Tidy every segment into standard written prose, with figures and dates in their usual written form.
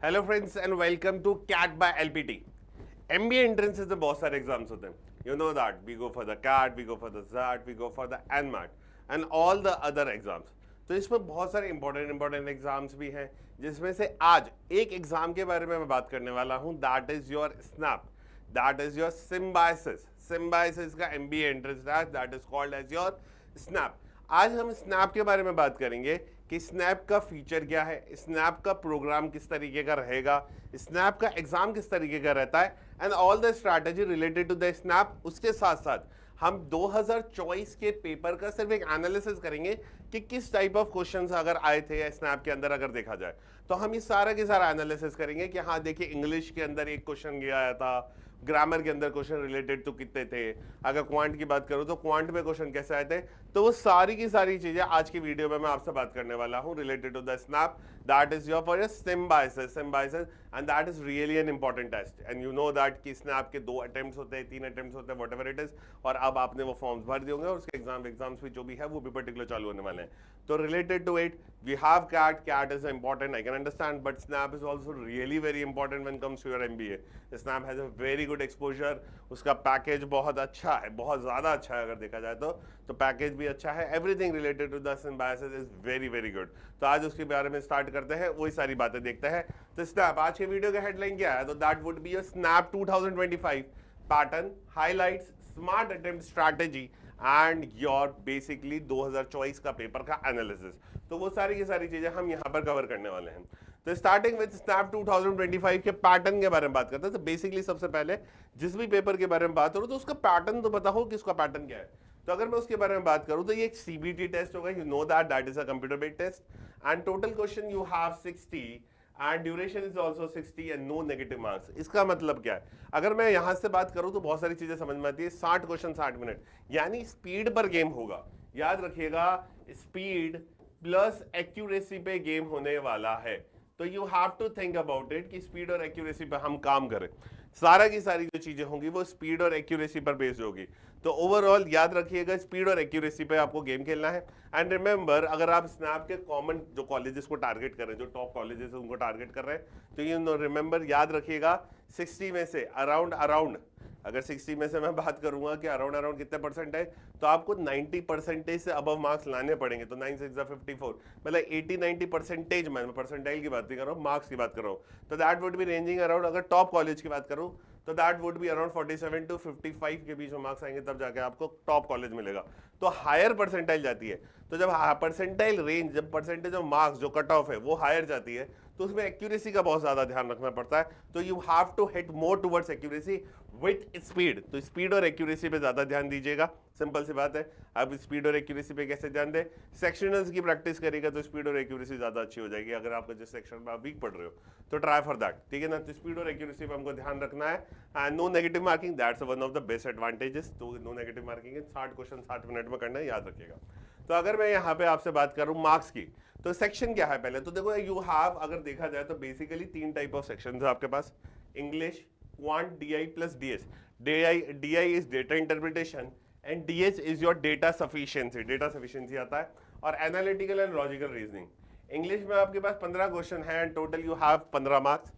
Hello friends and welcome to CAT by LPT. MBA entrance से बहुत सारे exams होते हैं, you know that we go for the CAT, we go for the XAT, we go for the NMAT and all the other exams. तो इसमें बहुत सारे important exams भी हैं, जिसमें से आज एक एग्जाम के बारे में मैं बात करने वाला हूं, that is your SNAP, that is your Symbiosis. Symbiosis का MBA entrance that is called as your SNAP. आज हम स्नैप के बारे में बात करेंगे कि स्नैप का फीचर क्या है, स्नैप का प्रोग्राम किस तरीके का रहेगा, स्नैप का एग्जाम किस तरीके का रहता है and all the strategy related to the SNAP. उसके साथ साथ हम 2024 के पेपर का सिर्फ एक एनालिसिस करेंगे कि किस टाइप ऑफ क्वेश्चंस अगर आए थे स्नैप के अंदर, अगर देखा जाए तो हम ये सारा के सारा एनालिसिस करेंगे कि हाँ देखिए, इंग्लिश के अंदर एक क्वेश्चन गया आया था, ग्रामर के अंदर क्वेश्चन रिलेटेड टू कितने थे, अगर क्वांट की बात करूं तो क्वांट में क्वेश्चन कैसे आए थे। तो वो सारी की सारी चीजें आज की वीडियो में मैं आपसे बात करने वाला हूं related to the SNAP, that is your for your Symbiosis and that is really an important test and you know that कि स्नैप के 2 अटेम्प्ट्स होते हैं, 3 अटेम्प्ट्स होते हैं, व्हाटएवर इट इज। और अब आपने वो फॉर्म्स भर दिए होंगे और उसके एग्जाम्स भी जो भी है वो भी पर्टिकुलर चालू होने वाले हैं। तो related to it we have CAT is important, I can understand, but SNAP is also really very important when comes to your MBA. SNAP has a very good exposure, उसका पैकेज बहुत अच्छा है, बहुत ज्यादा अच्छा है अगर देखा जाए तो पैकेज भी अच्छा है, everything related to the Symbiosis is very very good. तो आज उसके बारे में स्टार्ट करते हैं, वही सारी बातें देखते हैं। तो स्नैप आज के वीडियो का हेडलाइन क्या है, तो that would be your snap 2025 pattern, highlights, smart attempt strategy and your basically 2024 का पेपर का एनालिसिस। तो वो सारी की सारी चीजें हम यहाँ पर कवर करने वाले हैं। तो स्टार्टिंग विद स्नैप 2025 के पैटर्न के बारे में बात करते हैं। तो बेसिकली सबसे पहले जिस भी पेपर के बारे में बात करूं तो उसका पैटर्न तो पता हो कि उसका पैटर्न क्या है। तो अगर मैं उसके बारे में बात करूं तो ये एक सीबीटी टेस्ट होगा, you know that is a computer based test and total question you have 60 and duration is also 60 and no negative marks. इसका मतलब क्या है, अगर मैं यहां से बात करूं तो बहुत सारी चीजें समझ में आती है। 60 क्वेश्चन 60 मिनट, यानी स्पीड पर गेम होगा, याद रखिएगा, स्पीड प्लस एक्यूरेसी पे गेम होने वाला है। तो you have to think about it कि स्पीड और एक्यूरेसी पे हम काम करें, सारा की सारी जो चीजें होंगी वो स्पीड और एक्यूरेसी पर बेस्ड होगी। तो ओवरऑल याद रखिएगा, स्पीड और एक्यूरेसी पे आपको गेम खेलना है। एंड रिमेंबर, अगर आप स्नैप के कॉमन जो कॉलेजेस को टारगेट कर रहे हैं, जो टॉप कॉलेजेस है उनको टारगेट कर रहे हैं, तो ये रिमेंबर याद रखिएगा 60 में से अराउंड अगर 60 में से मैं बात करूंगा कि अराउंड कितने परसेंट है, तो आपको 90% से अबव मार्क्स लाने पड़ेंगे। तो 9 6 54, मतलब 80-90%, मैं परसेंटाइल की बात नहीं कर रहा हूँ, मार्क्स की बात कर रहा हूँ। तो that would be ranging around, अगर टॉप कॉलेज की बात करूँ तो that would be around 47 to 55 के बीच में मार्क्स आएंगे, तब जाके आपको टॉप कॉलेज मिलेगा। तो हायर परसेंटाइल जाती है, तो जब परसेंटाइल रेंज, जब परसेंटेज ऑफ मार्क्स जो कट ऑफ है वो हायर जाती है, तो उसमें एक्यूरेसी का बहुत ज्यादा ध्यान रखना पड़ता है। तो you have to hit more towards accuracy with speed. तो स्पीड और एक्यूरेसी पे ज्यादा ध्यान दीजिएगा, सिंपल सी बात है। अब स्पीड और एक्यूरेसी पे कैसे ध्यान दें, सेक्शनल्स की प्रैक्टिस करेगा तो स्पीड और एक्यूरेसी ज्यादा अच्छी हो जाएगी। अगर आपका जिस सेक्शन में आप वीक पढ़ रहे हो तो ट्राई फॉर दैट, ठीक है ना। तो स्पीड और एक्यूरेसी पे हमको ध्यान रखना है and no negative marking, that's one of the best advantages. तो नो नेगेटिव मार्किंग है, 60 क्वेश्चन 60 मिनट में करना है, याद रखिएगा। तो अगर मैं यहाँ पे आपसे बात करूं मार्क्स की, तो सेक्शन क्या है पहले तो देखो, यू हैव, अगर देखा जाए तो बेसिकली 3 टाइप ऑफ सेक्शन है आपके पास, English, quant, DI plus DS. DI is data interpretation and DS is your data sufficiency, data sufficiency आता है, और analytical and logical reasoning. English में आपके पास 15 क्वेश्चन है and total you have 15 marks.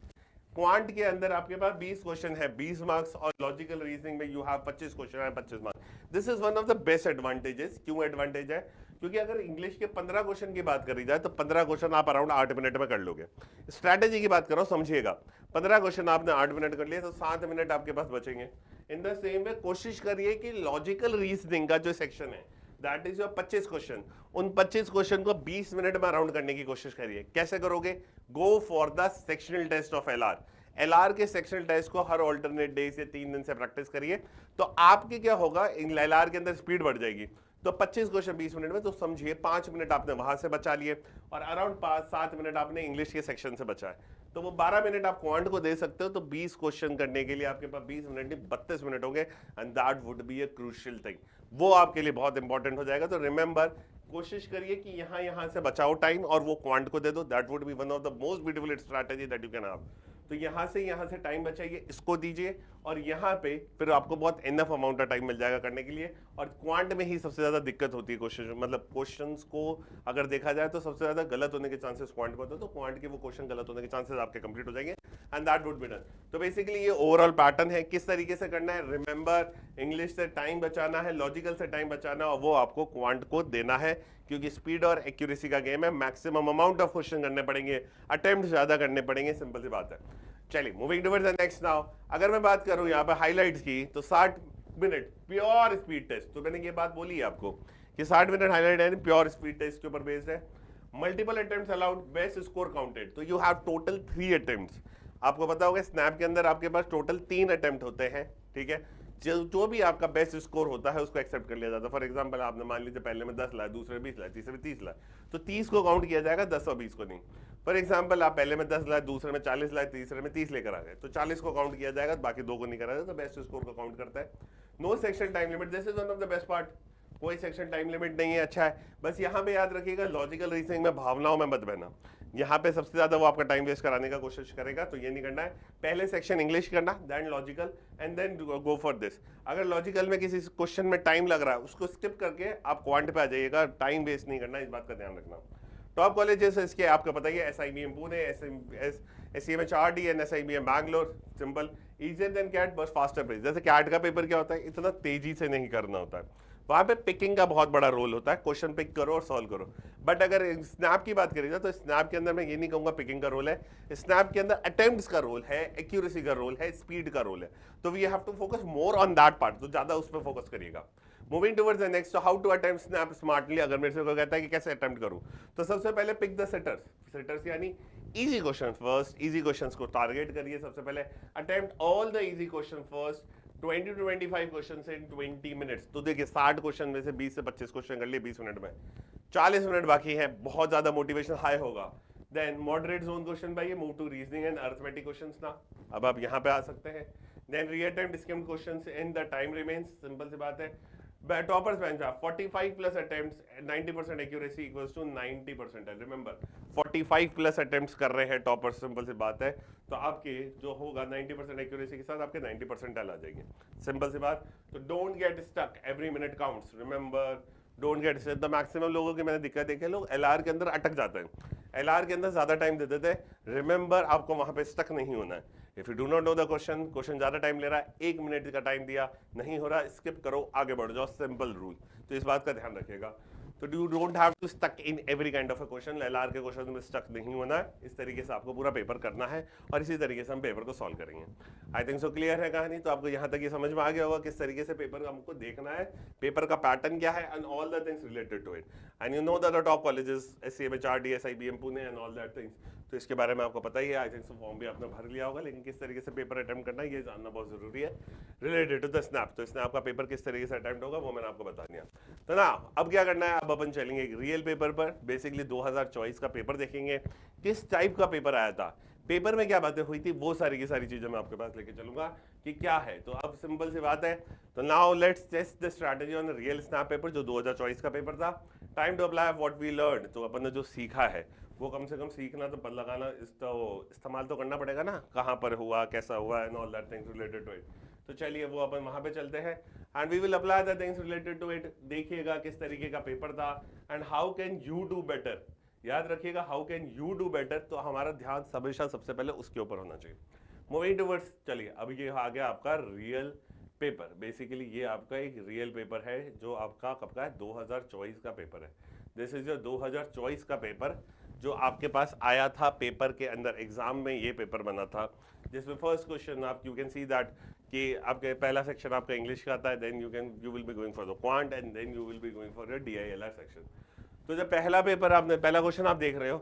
Quant के अंदर आपके पास 20 क्वेश्चन है, 20 मार्क्स, और लॉजिकल रीजनिंग में यू हैव 25 क्वेश्चन है, 25 marks. This is one of the best advantages. क्यों एडवांटेज है, क्योंकि अगर इंग्लिश के 15 क्वेश्चन की बात करी जाए तो 15 क्वेश्चन आप अराउंड 8 मिनट में कर लोगे। स्ट्रैटेजी की बात करो, समझिएगा, 15 क्वेश्चन आपने 8 मिनट कर लिए तो 7 मिनट आपके पास बचेंगे। इन द सेम वे कोशिश करिए कि लॉजिकल रीजनिंग का जो सेक्शन है, दैट इज योर 25 क्वेश्चन, उन 25 क्वेश्चन को 20 मिनट में अराउंड करने की कोशिश करिए। कैसे करोगे, go for the sectional test of LR के सेक्शनल टेस्ट को हर ऑल्टरनेट डे से 3 दिन से प्रैक्टिस करिए, तो आपके क्या होगा, एलआर के अंदर स्पीड बढ़ जाएगी। तो 25 क्वेश्चन 20 मिनट में, तो समझिए 5 मिनट आपने वहां से बचा लिए और अराउंड 5-7 मिनट आपने इंग्लिश के सेक्शन से बचा है, तो वो 12 मिनट आप क्वांट को दे सकते हो। तो 20 क्वेश्चन करने के लिए आपके पास 20 मिनट नहीं 32 मिनट होंगे and that would be a crucial thing, वो आपके लिए बहुत इंपॉर्टेंट हो जाएगा। तो रिमेंबर, कोशिश करिए कि यहां से बचाओ टाइम और वो क्वांट को दे दो, that would be one of the most beautiful strategy that you can have. तो यहाँ से टाइम बचाइए, इसको दीजिए, और यहाँ पे फिर आपको बहुत इनफ अमाउंट ऑफ टाइम मिल जाएगा करने के लिए। और क्वांट में ही सबसे ज्यादा दिक्कत होती है क्वेश्चन, मतलब क्वेश्चंस को अगर देखा जाए तो सबसे ज्यादा गलत होने के चांसेस क्वांट में होते हैं, तो क्वांट के वो क्वेश्चन गलत होने के चांसेस आपके कंप्लीट हो जाएंगे and that would be done. तो बेसिकली ये ओवरऑल पैटर्न है, किस तरीके से करना है। रिमेंबर, इंग्लिश से टाइम बचाना है, लॉजिकल से टाइम बचाना है, और वो आपको क्वांट को देना है, क्योंकि स्पीड और एक्यूरेसी का गेम है। मैक्सिमम अमाउंट ऑफ क्वेश्चन करने पड़ेंगे, अटेम्प्ट ज्यादा करने पड़ेंगे, सिंपल सी बात है। चलिए moving towards the next now, अगर मैं बात करूं यहाँ पे हाइलाइट्स की, तो 60 मिनट प्योर स्पीड टेस्ट। तो मैंने ये बात बोली है आपको कि 60 मिनट हाइलाइट है प्योर स्पीड टेस्ट के ऊपर बेस्ड है। Multiple attempts allowed, best score counted. तो यू हैव टोटल 3 अटेम्प्ट्स। आपको पता होगा स्नैप के अंदर आपके पास टोटल 3 अटेम्प्ट होते हैं, ठीक है। जो भी आपका बेस्ट स्कोर होता है उसको एक्सेप्ट कर लिया जाता है। फॉर एग्जांपल आपने मान लीजिए पहले में 10 लाए, दूसरे 20 लाए, तीसरे में 30 लाए, तो 30 को काउंट किया जाएगा, 10 और 20 को नहीं। फॉर एग्जांपल आप पहले में 10 लाए, दूसरे में 40 लाए, तीसरे में 30 लेकर आ गए, तो 40 को काउंट किया जाएगा, बाकी 2 को नहीं करा जाएगा, तो बेस्ट स्कोर को काउंट करता है। No section time limit, this is one of the best part. कोई सेक्शन टाइम लिमिट नहीं है, अच्छा है। बस यहाँ पे याद रखिएगा लॉजिकल रीजनिंग में भावनाओं में मत बहना। यहाँ पे सबसे ज्यादा वो आपका टाइम वेस्ट कराने का कोशिश करेगा, तो ये नहीं करना है। पहले सेक्शन इंग्लिश करना, then logical, and then go for this. अगर लॉजिकल में किसी क्वेश्चन में टाइम लग रहा है, उसको स्किप करके आप क्वांट पे आ जाइएगा, टाइम वेस्ट नहीं करना, इस बात का ध्यान रखना। टॉप कॉलेजेस इसके आपको पता ही है, SIBM Pune, SCMHRD and SIBM Bangalore. Simple, easier than CAT, बस फास्टर पेस। जैसे कैट का पेपर क्या होता है, इतना तेजी से नहीं करना होता है, वहां पे पिकिंग का बहुत बड़ा रोल होता है, क्वेश्चन पिक करो और सॉल्व करो। बट अगर स्नैप की बात करें तो स्नैप के अंदर मैं ये नहीं कहूंगा पिकिंग का रोल है, स्नैप के अंदर अटेम्प्ट्स का रोल है, एक्यूरेसी का रोल है, स्पीड का रोल है। तो we have to focus more on that part, तो ज्यादा उस पर फोकस करिएगा। Moving towards the next, how to attempt SNAP smartly. अगर मेरे से कोई कहता है कि कैसे अटेम्प्ट करूं, तो सबसे पहले पिक द सेटर्स। सेटर्स यानी easy question first, easy questions को टारगेट करिए सबसे पहले। Attempt all the easy question first, 20 to 25 question in 20 minutes. तो देखिए 60 क्वेश्चन में से 20 से 25 क्वेश्चन कर लिए 20 मिनट में, 40 मिनट बाकी है, बहुत ज्यादा मोटिवेशन हाई होगा। देन मॉडरेट जोन क्वेश्चन भाई, move to reasoning and arithmetic questions ना, अब आप यहाँ पे आ सकते हैं। Then reattempt skimmed questions in the time remains, simple सी बात है। Toppers bench 45 plus attempts, 90% accuracy equals to 90% है। रिमेंबर 45 प्लस अटेम्प्ट्स कर रहे हैं टॉपर्स, सिंपल सी बात है, तो आपके जो होगा 90% एक्यूरेसी के साथ आपके 90% आ जाएंगे, सिंपल सी बात। तो don't get stuck, every minute counts, remember don't get stuck. The maximum लोगों की मैंने दिक्कत देखी है, लोग LR के अंदर अटक जाते हैं, LR के अंदर ज्यादा टाइम दे देते हैं। रिमेंबर आपको वहां पे स्टक नहीं होना है। If you do not know the question ज्यादा टाइम ले रहा है, 1 मिनट का टाइम दिया, नहीं हो रहा स्किप करो, आगे बढ़ जाओ, सिंपल रूल। तो इस बात का ध्यान रखिएगा। तो you don't have to stuck in every kind of a question, LR के क्वेश्चन में स्टक नहीं होना है। इस तरीके से आपको पूरा पेपर करना है और इसी तरीके से हम पेपर को सॉल्व करेंगे। आई थिंक सो क्लियर है कहानी। तो आपको यहाँ तक ये समझ में आ गया होगा किस तरीके से पेपर हमको देखना है, पेपर का पैटर्न क्या है, and all the things related to it. And you know the top colleges SCMHRD, SIBM Pune and all that things, तो इसके बारे में आपको पता ही है। आई थिंक सो फॉर्म भी आपने भर लिया होगा, लेकिन किस तरीके से पेपर अटेम्प्ट करना है ये जानना बहुत जरूरी है रिलेटेड टू द स्नैप। तो स्नैप का पेपर किस तरीके से अटेम्प्ट होगा वो मैंने आपको बता दिया। तो ना अब क्या करना है, अब अपन चलेंगे एक रियल पेपर पर। बेसिकली 2024 का पेपर देखेंगे, किस टाइप का पेपर आया था, पेपर में क्या बातें हुई थी, वो सारी की सारी चीजें मैं आपके पास लेके चलूंगा कि क्या है। तो अब सिंपल सी बात है, तो now let's test the strategy on real SNAP paper, जो 2024 का पेपर था। Time to apply what we learn, तो अपन ने जो सीखा है वो कम से कम सीखना तो लगाना, इस्तेमाल तो करना पड़ेगा ना, कहाँ पर हुआ, कैसा हुआ, and all that things related to it. तो चलिए वो अपन वहां पे चलते हैं and we will apply the things related to it. देखिएगा किस तरीके का पेपर था and how can you do better. याद रखिएगा how can you do better, तो हमारा ध्यान हमेशा सबसे पहले उसके ऊपर होना चाहिए। मूविंग टुवर्ड्स, चलिए अब ये आ गया आपका रियल पेपर। बेसिकली ये आपका एक रियल पेपर है जो आपका कब का है, 2024 का पेपर है। दिस इज योर 2024 का पेपर जो आपके पास आया था पेपर के अंदर, एग्जाम में ये पेपर बना था, जिसमें फर्स्ट क्वेश्चन आप यू कैन सी दैट कि आपके पहला सेक्शन आपका इंग्लिश का आता है, then you will be going for the quant and then you will be going for your DILR section. तो जब पहला पेपर आपने पहला क्वेश्चन आप देख रहे हो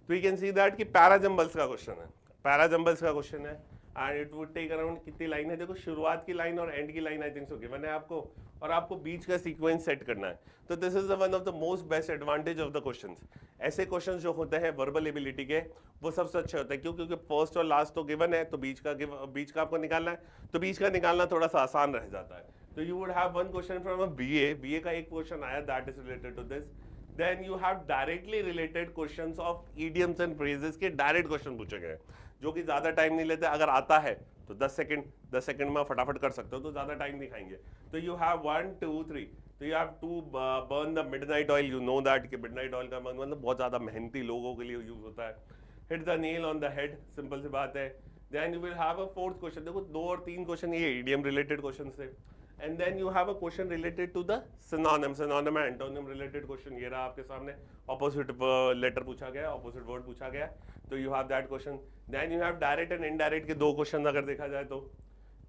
तो यू कैन सी दैट कि पैराजम्बल्स का क्वेश्चन है, पैराजम्बल्स का क्वेश्चन है and it would take around कितनी लाइन है, देखो शुरुआत की लाइन और एंड की line I think so given है आपको, और आपको बीच का सीक्वेंस सेट करना है। तो this is one of the most best advantage of the questions. ऐसे क्वेश्चंस जो होते हैं वर्बल एबिलिटी के वो सबसे अच्छे होते हैं, क्यों, क्योंकि फर्स्ट और लास्ट तो गिवन है, तो बीच का आपको निकालना है, तो बीच का निकालना थोड़ा सा आसान रह जाता है। तो you would have one question from a BA का एक क्वेश्चन आया that is related to this, then you have directly related questions of idioms and phrases के डायरेक्ट क्वेश्चन पूछे गए जो कि ज्यादा टाइम नहीं लेते, अगर आता है तो 10 सेकंड में फटाफट कर सकते हो, तो ज्यादा टाइम नहीं खाएंगे। तो यू हैव 1 2 3, तो you have to burn the midnight oil, you know that कि मिडनाइट ऑयल का मतलब बहुत ज्यादा मेहनती लोगों के लिए यूज होता है। Hit the nail on the head, simple सी बात है। Then you will have a fourth question, देखो 2 और 3 क्वेश्चन ये इडियम रिलेटेड क्वेश्चन थे। And then you have a question related to the synonym, synonym and antonym related question, ये रहा आपके सामने। ऑपोजिट लेटर पूछा गया, ऑपोजिट वर्ड पूछा गया, तो you have that question. Then you have direct and indirect के 2 क्वेश्चन अगर देखा जाए तो।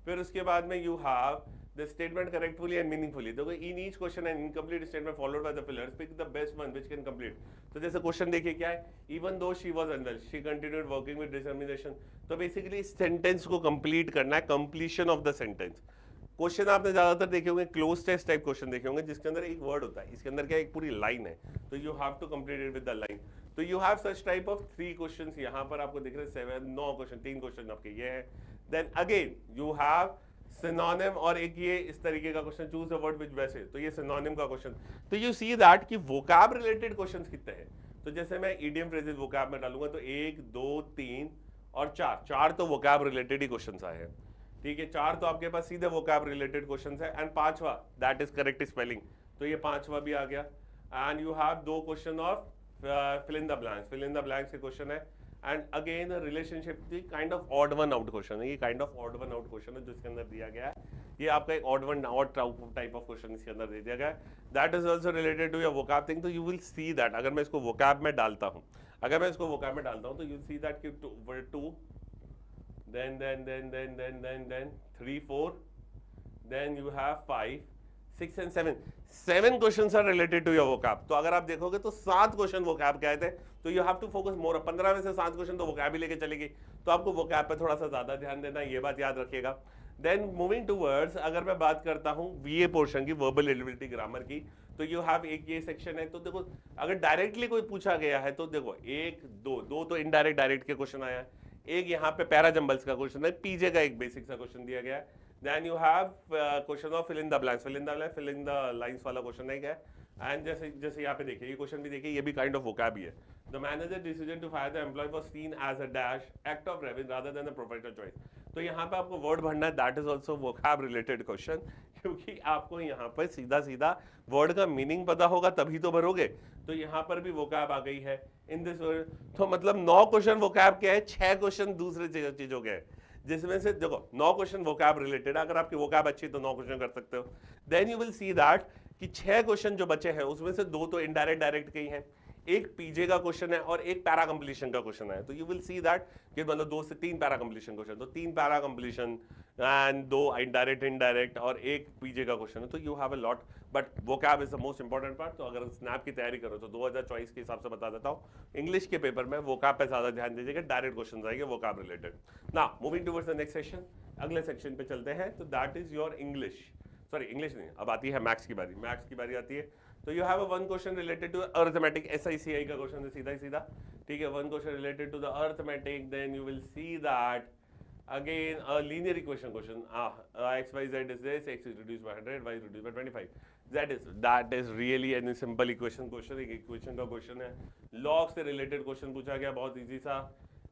फिर उसके बाद में you have the statement correctfully and meaningfully, देखो in each question and incomplete statement followed by the fillers, pick the best one which can complete. तो जैसे क्वेश्चन देखिए क्या है, even though she was unwell she continued working with determination. तो basically sentence को complete करना है, completion of the sentence. Question आपने ज्यादातर देखे होंगे क्लोज टेस्ट टाइप क्वेश्चन देखे होंगे जिसके अंदर एक वर्ड होता है, इसके अंदर क्या एक पूरी लाइन है, तो you have to complete it with the line. तो you have such type of 3 questions, यहाँ पर आपको दिख रहे हैं 7 9 क्वेश्चन, 3 क्वेश्चन आपके ये है। Then again you have synonym और एक ये इस तरीके का question, choose a word which, वैसे तो ये सिनोनिम का क्वेश्चन। तो यू सी दैट कि वोकैब रिलेटेड क्वेश्चंस कितने हैं। तो जैसे मैं इडियम फ्रेजेस वोकैब में डालूंगा तो 1 2 3 और 4 तो वोकैब रिलेटेड ही क्वेश्चंस आए हैं, ठीक है। 4 तो आपके पास सीधे वोकैब रिलेटेड क्वेश्चंस है, एंड 5वां दैट इज करेक्ट स्पेलिंग, तो ये 5वां भी आ गया। And you have 2 question of fill in the blanks, fill in the blanks के क्वेश्चन है। And again relationship kind of odd one out question है, ये kind of odd one out question है जो इसके अंदर दिया गया है। ये आपका एक odd one odd type of question इसके अंदर दे दिया गया है, that is also related to your vocab thing. तो यू विल सी दैट अगर मैं इसको वोकैब में डालता हूँ, तो यू विल सी दैट कि 2 then 3 4, then you have 5 6 and 7 questions are related to your vocab। तो अगर आप देखोगे तो 7 क्वेश्चन vocab के आए थे, तो you have to focus more। 15 में से 7 क्वेश्चन तो vocab ही लेके चलेगी, तो आपको vocab पे थोड़ा सा ज्यादा ध्यान देना, ये बात याद रखिएगा। देन मूविंग टूवर्ड्स, अगर मैं बात करता हूँ VA पोर्शन की, वर्बल एबिलिटी ग्रामर की, तो यू हैव एक ये सेक्शन है। तो देखो अगर डायरेक्टली कोई पूछा गया है तो देखो 1 2 तो इनडायरेक्ट डायरेक्ट के क्वेश्चन आया है, एक यहाँ पे पैराजंबल्स का क्वेश्चन है, पीजे का एक बेसिक सा क्वेश्चन दिया गया है। Then you have question of fill in the blanks, fill in the lines वाला क्वेश्चन है क्या। एंड जैसे यहाँ पे देखिए, ये क्वेश्चन भी देखिए, ये भी काइंड ऑफ वोकैब ही है। The manager decision to fire the employ was seen as a dash act of revenue rather than a professional choice. तो यहाँ पे आपको वर्ड भरना है, that is also vocab related question, क्योंकि आपको यहाँ पर सीधा वर्ड का मीनिंग पता होगा तभी तो भरोगे। तो यहाँ पर भी वोकैब आ गई है इन दिस वर्ड। तो मतलब 9 क्वेश्चन वोकैब के है, 6 क्वेश्चन दूसरे चीजों के हैं, जिसमें से देखो 9 क्वेश्चन वोकैब रिलेटेड। अगर आपकी वोकैब अच्छी तो 9 क्वेश्चन कर सकते हो। Then you will see that कि 6 क्वेश्चन जो बचे हैं उसमें से 2 तो इनडायरेक्ट डायरेक्ट के ही हैं, एक पीजे का क्वेश्चन है और एक पैरा कंप्लीशन का क्वेश्चन है। तो यू विल सी दैट कि मतलब 2 से 3 पैरा कंप्लीशन क्वेश्चन, तो 3 पैरा कंप्लीशन एंड 2 इनडायरेक्ट और एक पीजे का क्वेश्चन है। तो you have a lot, but vocab is the most important part. तो अगर स्नैप की तैयारी करो तो 2024 के हिसाब से बता देता हूँ, इंग्लिश के पेपर में वोकैब पे ज्यादा ध्यान दीजिएगा, डायरेक्ट क्वेश्चन आएंगे vocab related. Now moving towards the next section, अगले सेक्शन पे चलते हैं। तो that is your English, sorry English नहीं, अब आती है मैथ्स की बारी, मैथ्स की बारी आती है। तो you have a 1 question related to arithmetic, SICI का क्वेश्चन है सीधा, ठीक है। 1 question related to the arithmetic. Then you will see that again a linear equation question, x y z is this, x is reduced by 100, y is reduced by 25, that is really a simple equation एक equation का question है। log से related question पूछा गया, बहुत easy सा।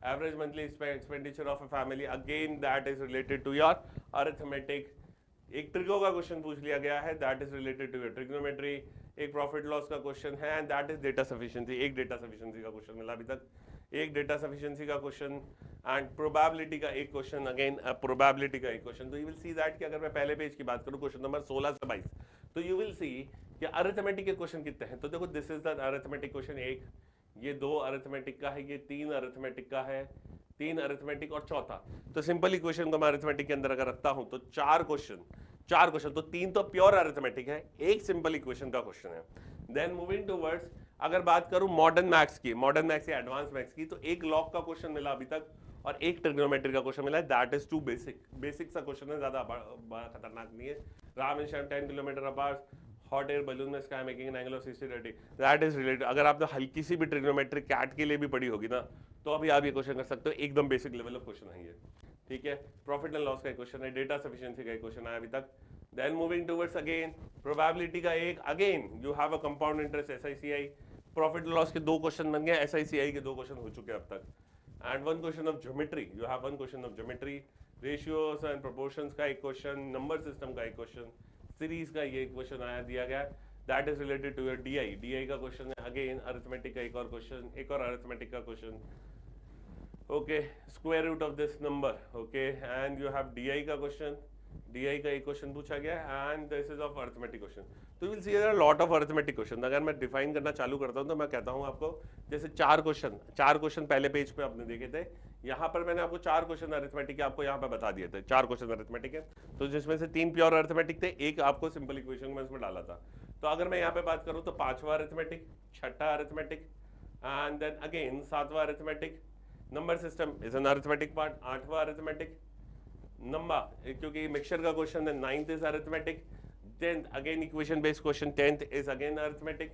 average monthly expenditure of a family, again that is related to your arithmetic। एक trigo का क्वेश्चन पूछ लिया गया है, that is related to your trigonometry. एक प्रॉफिट लॉस का क्वेश्चन है, and that is data sufficiency. एक डेटा सफिशिएंसी का क्वेश्चन मिला अभी तक, एक डेटा सफिशिएंसी का क्वेश्चन, एंड प्रोबेबिलिटी का एक क्वेश्चन, अगेन प्रोबेबिलिटी का एक क्वेश्चन। तो यू विल सी दैट कि अगर मैं पहले पेज की बात करूं, क्वेश्चन नंबर 16 से 22, तो यू विल सी कि अरिथमेटिक के क्वेश्चन कितने हैं। तो देखो this is the arithmetic question, एक ये 2 अरिथमेटिक का है, ये 3 अरिथमेटिक का है, 3 अरिथमेटिक और चौथा। तो सिंपल इक्वेशन को मैं अरिथमेटिक के अंदर अगर रखता हूं तो 4 क्वेश्चन, तो 3 तो प्योर अरिथमेटिक है, एक सिंपल इक्वेशन का क्वेश्चन है। देन मूविंग टूवर्ड्स, अगर बात करूं मॉडर्न मैथ्स या एडवांस मैथ्स की, तो एक लॉग का क्वेश्चन मिला अभी तक और एक ट्रिग्नोमेट्री का क्वेश्चन मिला है, दैट इज टू बेसिक सा क्वेश्चन है, ज्यादा बड़ा खतरनाक नहीं है। Ram and Shyam 10 kilometre apart, hot air balloon में sky making an angle of 60-30, that is related. अगर आपने हल्की सी भी ट्रिग्नोमेट्री कैट के लिए भी पढ़ी होगी ना, तो अभी आप ये क्वेश्चन कर सकते हो, एकदम बेसिक लेवल ऑफ क्वेश्चन है ये, ठीक है। प्रॉफिट एंड लॉस का क्वेश्चन है, डेटा सफिशिएंसी का क्वेश्चन है अभी तक। Then moving towards again probability का एक, again you have a compound interest SICI, profit loss के 2 क्वेश्चन बन गए, SICI के 2 क्वेश्चन हो चुके हैं अब तक, and 1 question of geometry, you have 1 question of geometry, ratios and proportions का एक क्वेश्चन, नंबर सिस्टम का एक क्वेश्चन, सीरीज का ये क्वेश्चन आया दिया गया, that is related to your DI का क्वेश्चन है, अगेन अरिथमेटिक का एक और क्वेश्चन, एक और अरिथमेटिक का question, okay, square root of this number, okay, and you have DI का क्वेश्चन, DI का एक क्वेश्चन पूछा गया, and this is of arithmetic question. तो will see there are lot of arithmetic question. अगर मैं डिफाइन करना चालू करता हूं तो मैं कहता हूं आपको, जैसे 4 क्वेश्चन पहले पेज पे आपने देखे थे, यहाँ पर मैंने आपको 4 क्वेश्चन अरिथमेटिक के आपको यहाँ पे बता दिए थे, 4 क्वेश्चन अरिथमेटिक है, तो जिसमें से 3 प्योर अरिथमेटिक थे, एक आपको सिंपल इक्वेशन में इसमें डाला था। तो अगर मैं यहाँ पे बात करूँ तो 5वां अरिथमेटिक, 6ठा अरिथमेटिक, एंड देन अगेन 7वां arithmetic, number system is an arithmetic part, 8वां अरिथमेटिक, नंबर क्योंकि मिक्सचर का क्वेश्चन है, 9th is arithmetic, 10th again equation based question, 10th is again arithmetic,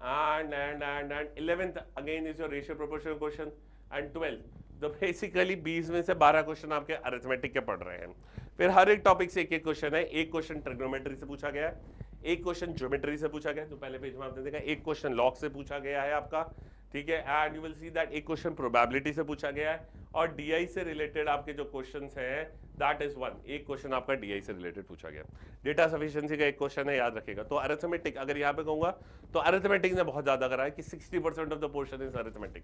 and 11th again is your ratio proportion question, and 12th तो basically 20 में से 12 question आपके arithmetic के पढ़ रहे हैं। फिर हर एक टॉपिक से एक क्वेश्चन है, एक क्वेश्चन ट्रिग्नोमेट्री से पूछा गया है, एक क्वेश्चन ज्योमेट्री से पूछा गया, तो पहले पेज में आपने देखा एक क्वेश्चन लॉग से पूछा गया है आपका, ठीक है, and you will see that एक क्वेश्चन प्रोबेबिलिटी से पूछा गया है, और DI से रिलेटेड आपके जो क्वेश्चंस हैं दैट इज 1, एक क्वेश्चन आपका DI से रिलेटेड पूछा गया। डेटा सफिशिएंसी का एक क्वेश्चन है, याद रखिएगा। तो अरिथमेटिक अगर यहाँ पे कहूंगा तो अरिथमेटिक ने बहुत ज्यादा करा है कि 60% of the portion is arithmetic,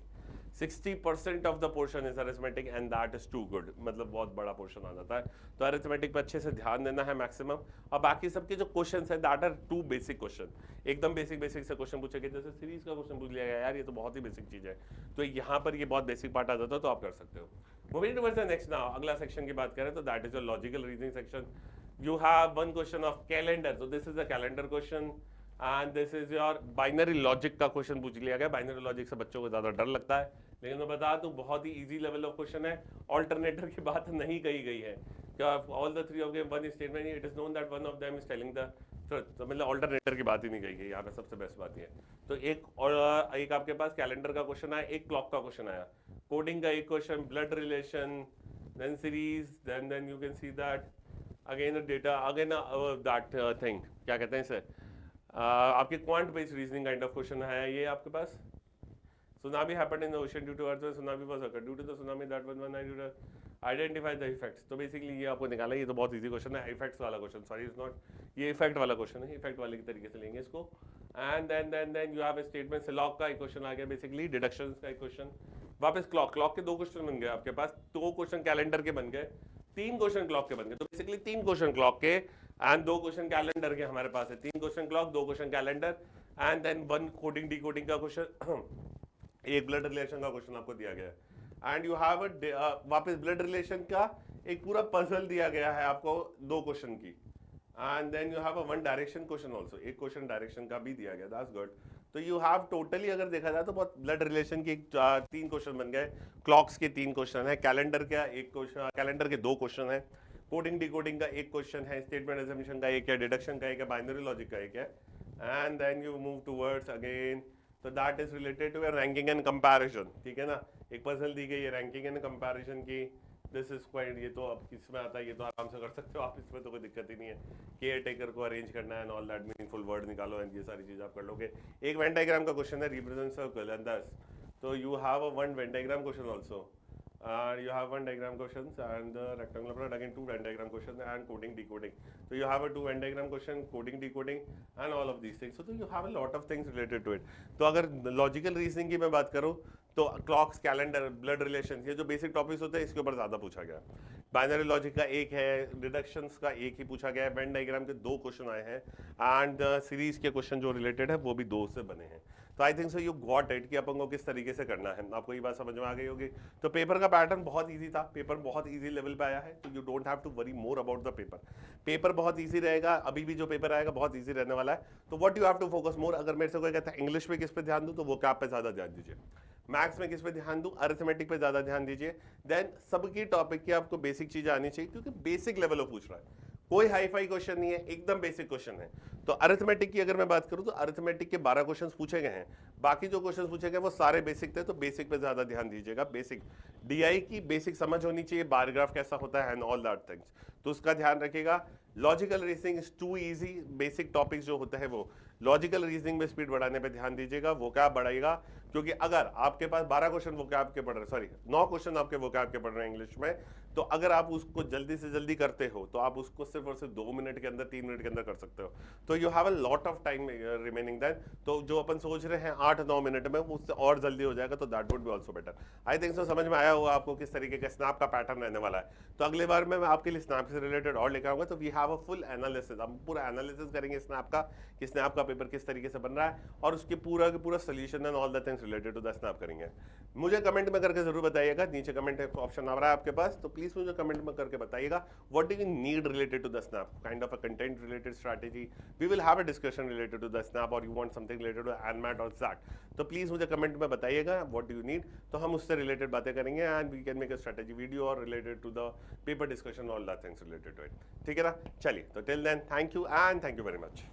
60% of the portion is arithmetic, and that is too good, मतलब बहुत बड़ा पोर्शन आ जाता है। तो अरिथमेटिक पे अच्छे से ध्यान देना है मैक्सिमम, और बाकी सबके जो क्वेश्चंस है दैट आर 2 बेसिक क्वेश्चन, एकदम बेसिक से क्वेश्चन पूछे गए, जैसे सीरीज का क्वेश्चन पूछ लिया गया, यार ये तो बहुत ही बेसिक चीज है, तो यहाँ पर ये बहुत बेसिक पार्ट आ जाता है, तो आप कर सकते हो। Moving towards the next now, अगला सेक्शन की बात करें तो that is your logical reasoning section. You have 1 question of calendar, so this is a calendar question and this is your binary logic का क्वेश्चन पूछ लिया गया। बाइनरी लॉजिक से बच्चों को ज्यादा डर लगता है, लेकिन मैं बता दूं बहुत ही इजी लेवल ऑफ क्वेश्चन है। ऑल्टरनेटर की बात नहीं कही गई है, all the 3 of them, one statement, it is known that one of them is telling the truth, तो मतलब ऑल्टरनेटर की बात ही नहीं कही गई यहाँ पे, सबसे बेस्ट बात ये है। तो एक आपके पास कैलेंडर का क्वेश्चन आया, एक क्लॉक का क्वेश्चन आया, कोडिंग का एक question, blood relation, then series, then you can see that again data, again that thing क्या कहते हैं इसे, आपके quant based reasoning kind of question है ये आपके पास। Tsunami happened in the ocean due to earthquake, tsunami was occurred due to the tsunami that was one due to identify the effects। तो बेसिकली ये आपको निकाला, ये तो बहुत इजी क्वेश्चन है, इफेक्ट्स वाला क्वेश्चन, सॉरी इज नॉट, ये इफेक्ट वाला क्वेश्चन है, इफेक्ट वाले के तरीके से लेंगे इसको। And then you have a statement, log का एक क्वेश्चन आ गया, बेसिकली डिडक्शंस का एक क्वेश्चन, वापस क्लॉक के 2 क्वेश्चन बन गए आपके पास, 2 क्वेश्चन कैलेंडर के बन गए, 3 क्वेश्चन क्लॉक के बन गए, तो बेसिकली 3 क्वेश्चन क्लॉक के एंड 2 क्वेश्चन कैलेंडर के हमारे पास है, 3 question clock, 2 question calendar, and then 1 coding decoding का क्वेश्चन, एक ब्लड रिलेशन का क्वेश्चन आपको दिया गया है, एंड यू हैव वापस ब्लड रिलेशन का एक पूरा पजल दिया गया है आपको 2 क्वेश्चन की, and then you have a 1 direction question also, एक क्वेश्चन डायरेक्शन का भी दिया गया, दैट्स गुड। तो यू हैव टोटली अगर देखा जाए तो बहुत ब्लड रिलेशन की 3 क्वेश्चन बन गए, क्लॉक्स के 3 क्वेश्चन है, कैलेंडर का एक क्वेश्चन, कैलेंडर के 2 क्वेश्चन है, कोडिंग डिकोडिंग का एक क्वेश्चन है, स्टेटमेंट एजम्पशन का एक है, डिडक्शन का एक है, बाइनरी लॉजिक का एक है, and then you move towards again, तो that is related to ranking and comparison, ठीक है ना, एक पजल दी गई है रैंकिंग एंड कंपैरिजन की, दिस इज क्वाइट, ये तो अब किसमें आता है, ये तो आराम से कर सकते हो आप, इसमें तो कोई दिक्कत ही नहीं है, केयर टेकर को अरेंज करना है and all that, meaningful word निकालो एंड ये सारी चीज आप कर लोगे। एक वेन डायग्राम का क्वेश्चन है, रिप्रेजेंट सर्कल एंड दस, तो you have a 1 Venn diagram question also, you have 1 diagram questions and the rectangular product, again 2 Venn diagram questions and coding decoding, so you have a 2 Venn diagram question, coding decoding and all of these things, so you have a lot of things related to it। तो अगर logical reasoning की मैं बात करूँ तो clocks, calendar, blood relation, ये जो basic topics होते हैं इसके ऊपर ज्यादा पूछा गया। बाइनरी लॉजिक का एक है, डिडक्शंस का एक ही पूछा गया है, वेन डायग्राम के 2 क्वेश्चन आए हैं, एंड सीरीज के क्वेश्चन जो रिलेटेड है वो भी 2 से बने हैं। तो आई think so you got it कि अपन को किस तरीके से करना है, आपको ये बात समझ में आ गई होगी। तो पेपर का पैटर्न बहुत इजी था, पेपर बहुत इजी लेवल पे आया है, तो you don't have to worry more about the paper, paper बहुत इजी रहेगा, अभी भी जो पेपर आएगा बहुत इजी रहने वाला है। तो what you have to focus more, अगर मेरे से कोई कहता है इंग्लिश में किस पे ध्यान दूं, तो वो कैप पे ज्यादा ध्यान दीजिए, मैथ्स में किस पे ध्यान दूं, अरिथमेटिक पे ज्यादा ध्यान दीजिए, देन सबकी टॉपिक की आपको बेसिक चीजें आनी चाहिए, क्योंकि बेसिक लेवल ऑफ पूछ रहा है, कोई हाई फाई क्वेश्चन नहीं है, एकदम बेसिक क्वेश्चन है। तो अरिथमेटिक की अगर मैं बात करूं तो अरिथमेटिक के 12 क्वेश्चंस पूछे गए हैं, बाकी जो क्वेश्चंस पूछे गए वो सारे बेसिक थे, तो बेसिक पे ज्यादा ध्यान दीजिएगा। बेसिक डीआई की बेसिक समझ होनी चाहिए, बार ग्राफ कैसा होता है एंड ऑल दैट थिंग्स, तो उसका ध्यान रखिएगा। Logical reasoning is too easy, basic topics जो होते हैं वो लॉजिकल रीजनिंग में स्पीड बढ़ाने पे ध्यान दीजिएगा, वोकैब बढ़ाएगा, क्योंकि अगर आपके पास 12 क्वेश्चन वोकैब के पढ़ रहे, सॉरी 9 क्वेश्चन आपके वोकैब के पढ़ रहे हैं इंग्लिश में, तो अगर आप उसको जल्दी से जल्दी करते हो तो आप उसको सिर्फ और सिर्फ 2 मिनट के अंदर 3 मिनट के अंदर कर सकते हो। तो you have a lot of time remaining then, तो जो अपन सोच रहे हैं 8-9 मिनट में उससे और जल्दी हो जाएगा, तो that would be also better. I think सो समझ में आया होगा आपको किस तरीके का स्नैप का पैटर्न रहने वाला है। तो अगली बार मैं आपके लिए स्नैप से रिलेटेड और लेकर आऊंगा, तो we have a full analysis, हम पूरा एनालिसिस करेंगे स्नैप का कि स्नैप का पेपर किस तरीके से बन रहा है, और उसके पूरा solution and all the things related to the SNAP करेंगे। मुझे कमेंट में करके जरूर बताइएगा, नीचे कमेंट ऑप्शन आ रहा है आपके पास, तो प्लीज मुझे कमेंट में करके बताइएगा what do you need related to the SNAP, kind of a content related strategy, we will have a discussion related to the SNAP, और you want something related to NMAT और XAT, तो please मुझे comment में बताइएगा what do you need, तो हम उससे related बातें करेंगे and we can make a strategy video और related to the paper discussion, all the things related to it. ठीक है ना, चलिए, तो till then thank you and thank you very much.